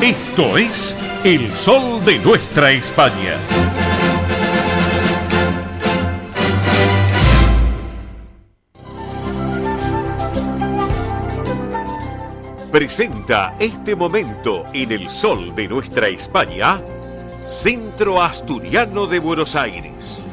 Esto es El Sol de Nuestra España. Presenta este momento en El Sol de Nuestra España, Centro Asturiano de Buenos Aires.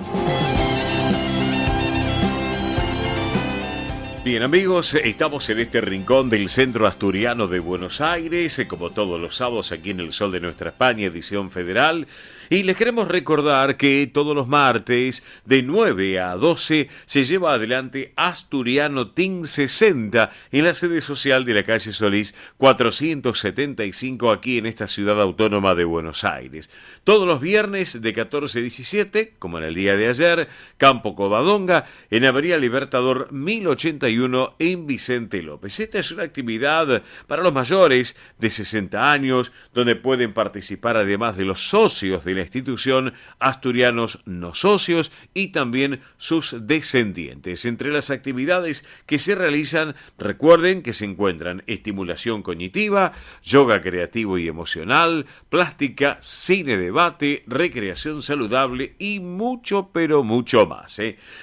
Bien amigos, estamos en este rincón del Centro Asturiano de Buenos Aires, como todos los sábados aquí en El Sol de Nuestra España, edición federal. Y les queremos recordar que todos los martes de 9 a 12 se lleva adelante Asturiano Team 60 en la sede social de la calle Solís 475 aquí en esta ciudad autónoma de Buenos Aires. Todos los viernes de 14 a 17, como en el día de ayer, Campo Covadonga, en Avenida Libertador 1081 en Vicente López. Esta es una actividad para los mayores de 60 años, donde pueden participar además de los socios de la institución, asturianos no socios y también sus descendientes. Entre las actividades que se realizan, recuerden que se encuentran estimulación cognitiva, yoga creativo y emocional, plástica, cine debate, recreación saludable y mucho, pero mucho más.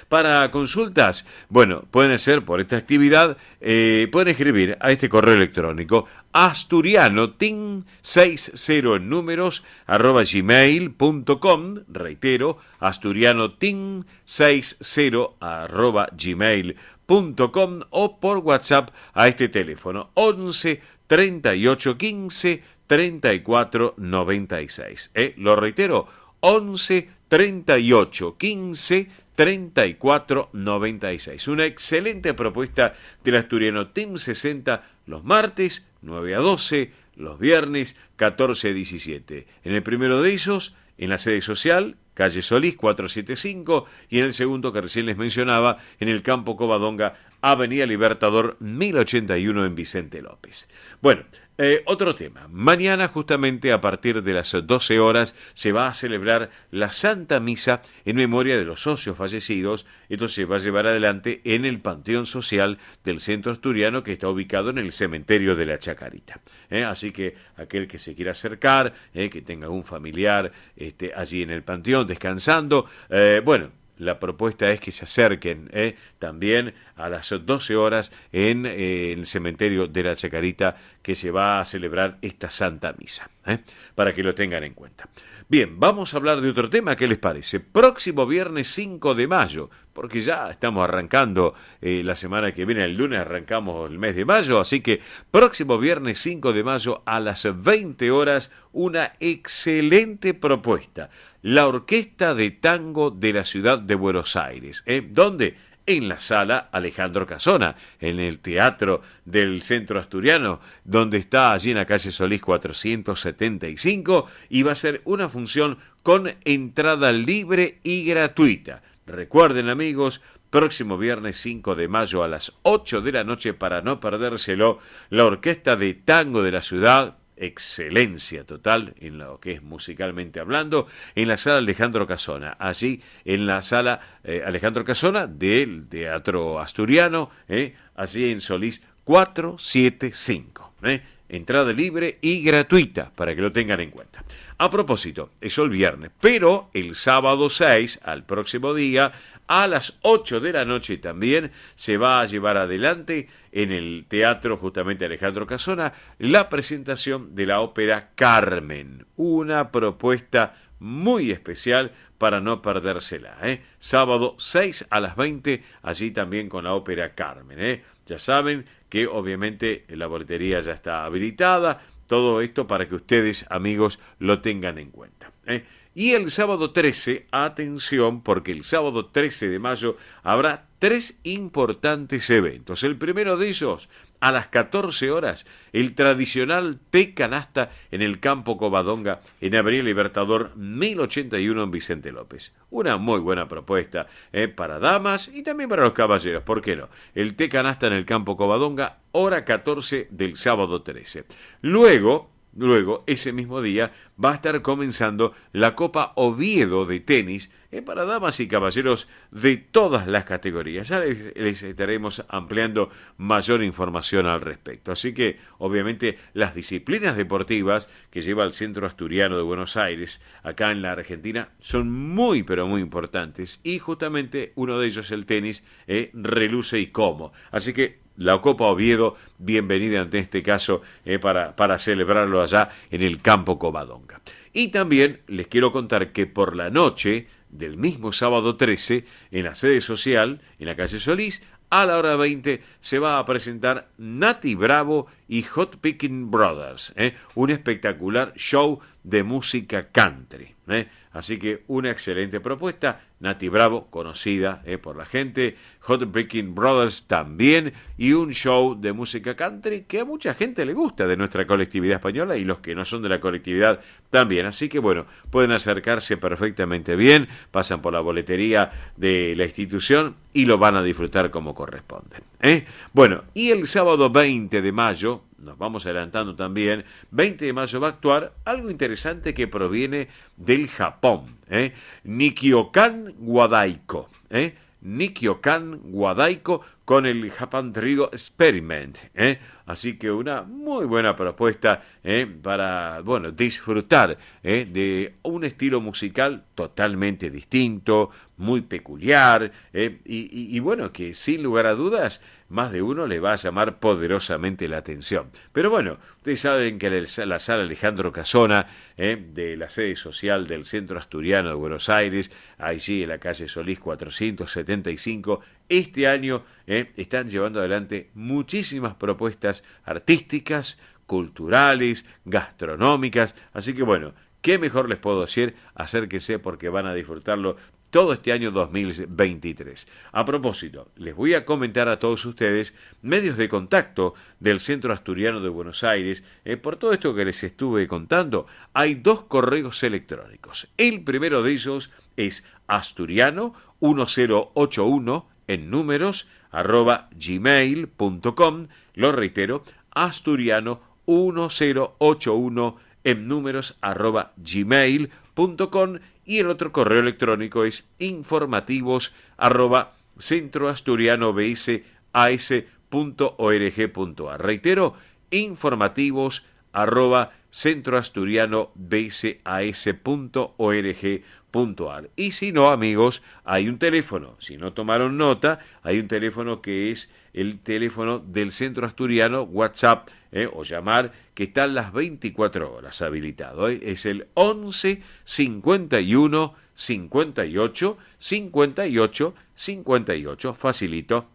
Para consultas, bueno, pueden hacer por esta actividad, pueden escribir a este correo electrónico asturianoteam60 en números @gmail.com, reitero, asturianoteam60 @gmail.com o por WhatsApp a este teléfono 11 38 15 34 96. Lo reitero, 11 38 15 34 96. Una excelente propuesta del Asturiano Team 60 los martes 9 a 12, los viernes 14 a 17. En el primero de ellos, en la sede social, calle Solís 475, y en el segundo que recién les mencionaba, en el Campo Covadonga, Avenida Libertador 1081 en Vicente López. Bueno, otro tema. Mañana, justamente a partir de las 12 horas, se va a celebrar la Santa Misa en memoria de los socios fallecidos. Esto se va a llevar adelante en el Panteón Social del Centro Asturiano, que está ubicado en el cementerio de la Chacarita. Así que aquel que se quiera acercar, que tenga un familiar allí en el Panteón descansando, bueno, la propuesta es que se acerquen también a las 12 horas en el cementerio de la Chacarita, que se va a celebrar esta Santa Misa, para que lo tengan en cuenta. Bien, vamos a hablar de otro tema, ¿qué les parece? Próximo viernes 5 de mayo, porque ya estamos arrancando la semana que viene, el lunes arrancamos el mes de mayo, así que próximo viernes 5 de mayo a las 20 horas, una excelente propuesta. La Orquesta de Tango de la Ciudad de Buenos Aires. ¿Dónde? En la sala Alejandro Casona, en el Teatro del Centro Asturiano, donde está allí en la calle Solís 475, y va a ser una función con entrada libre y gratuita. Recuerden, amigos, próximo viernes 5 de mayo a las 8 de la noche, para no perdérselo, la Orquesta de Tango de la Ciudad, excelencia total en lo que es musicalmente hablando, en la sala Alejandro Casona, allí en la sala Alejandro Casona del Teatro Asturiano, allí en Solís 475. Entrada libre y gratuita, para que lo tengan en cuenta. A propósito, eso el viernes, pero el sábado 6, al próximo día, a las 8 de la noche también, se va a llevar adelante en el Teatro justamente Alejandro Casona la presentación de la ópera Carmen. Una propuesta muy especial para no perdérsela. Sábado 6 a las 20, allí también con la ópera Carmen. Ya saben que obviamente la boletería ya está habilitada. Todo esto para que ustedes, amigos, lo tengan en cuenta. Y el sábado 13, atención, porque el sábado 13 de mayo habrá 3 importantes eventos. El primero de ellos, a las 14 horas, el tradicional té canasta en el Campo Covadonga, en Avenida Libertador 1081 en Vicente López. Una muy buena propuesta para damas y también para los caballeros, ¿por qué no? El té canasta en el Campo Covadonga, hora 14 del sábado 13. Luego, luego, ese mismo día, va a estar comenzando la Copa Oviedo de tenis para damas y caballeros de todas las categorías. Ya les estaremos ampliando mayor información al respecto. Así que, obviamente, las disciplinas deportivas que lleva el Centro Asturiano de Buenos Aires, acá en la Argentina, son muy, pero muy importantes. Y justamente uno de ellos, el tenis, reluce y cómo. Así que la Copa Oviedo, bienvenida en este caso para celebrarlo allá en el Campo Covadonga. Y también les quiero contar que por la noche del mismo sábado 13, en la sede social, en la calle Solís, a la hora 20 se va a presentar Nati Bravo y Hot Picking Brothers, un espectacular show de música country. Así que una excelente propuesta. Nati Bravo, conocida por la gente, Hot Picking Brothers también, y un show de música country que a mucha gente le gusta de nuestra colectividad española y los que no son de la colectividad también. Así que bueno, pueden acercarse perfectamente bien, pasan por la boletería de la institución y lo van a disfrutar como corresponde. Bueno, y el sábado 20 de mayo, nos vamos adelantando también, 20 de mayo va a actuar algo interesante que proviene del Japón, Nikiokan Wadaiko, Nikiokan Wadaiko con el Japan Trio Experiment, así que una muy buena propuesta para disfrutar de un estilo musical totalmente distinto, muy peculiar, y bueno, que sin lugar a dudas más de uno le va a llamar poderosamente la atención. Pero bueno, ustedes saben que la sala Alejandro Casona, de la sede social del Centro Asturiano de Buenos Aires, allí en la calle Solís 475, este año están llevando adelante muchísimas propuestas artísticas, culturales, gastronómicas, así que bueno, ¿qué mejor les puedo decir? Acérquense porque van a disfrutarlo todo este año 2023. A propósito, les voy a comentar a todos ustedes medios de contacto del Centro Asturiano de Buenos Aires. Por todo esto que les estuve contando, hay 2 correos electrónicos. El primero de ellos es asturiano1081 en números @gmail.com. Lo reitero, asturiano1081 en números @gmail.com. Y el otro correo electrónico es informativos@centroasturianobsas.org.ar. Reitero, informativos@centroasturianobsas.org.ar. Y si no, amigos, hay un teléfono. Si no tomaron nota, hay un teléfono que es el teléfono del Centro Asturiano, WhatsApp, o llamar, que está las 24 horas habilitado. Es el 11 51 58 58 58. Facilito.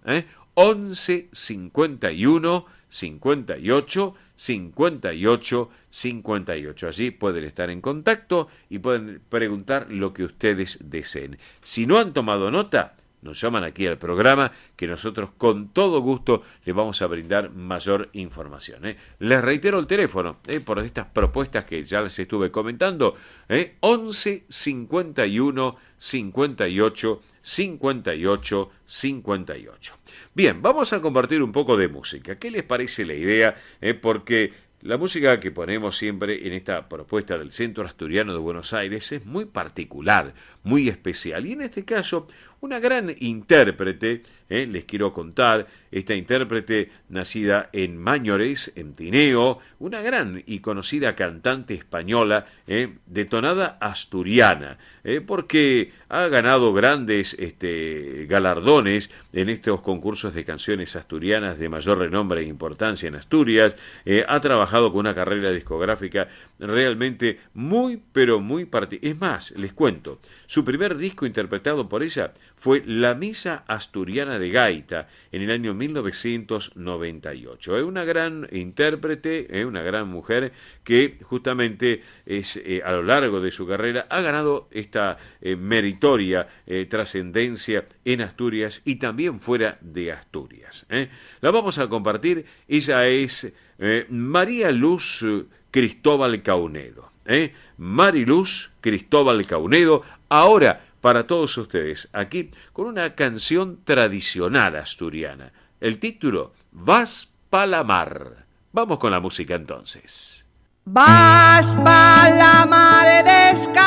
11 51 58 58 58. Allí pueden estar en contacto y pueden preguntar lo que ustedes deseen. Si no han tomado nota, nos llaman aquí al programa que nosotros con todo gusto les vamos a brindar mayor información. Les reitero el teléfono por estas propuestas que ya les estuve comentando. 11 51 58 58 58. Bien, vamos a compartir un poco de música. ¿Qué les parece la idea? Porque la música que ponemos siempre en esta propuesta del Centro Asturiano de Buenos Aires es muy particular, muy especial. Y en este caso, una gran intérprete, les quiero contar, esta intérprete nacida en Mañores, en Tineo, una gran y conocida cantante española, de tonada asturiana, porque ha ganado grandes galardones en estos concursos de canciones asturianas de mayor renombre e importancia en Asturias, ha trabajado con una carrera discográfica realmente muy, pero muy particular. Es más, les cuento, su primer disco interpretado por ella fue La Misa Asturiana de Gaita en el año 1998. Es una gran intérprete, una gran mujer que justamente a lo largo de su carrera ha ganado esta meritoria trascendencia en Asturias y también fuera de Asturias. La vamos a compartir. Ella es María Luz Cristóbal Caunedo. Mariluz Cristóbal Caunedo, ahora para todos ustedes, aquí con una canción tradicional asturiana. El título, Vas pa' la mar. Vamos con la música entonces. Vas pa la mare descalza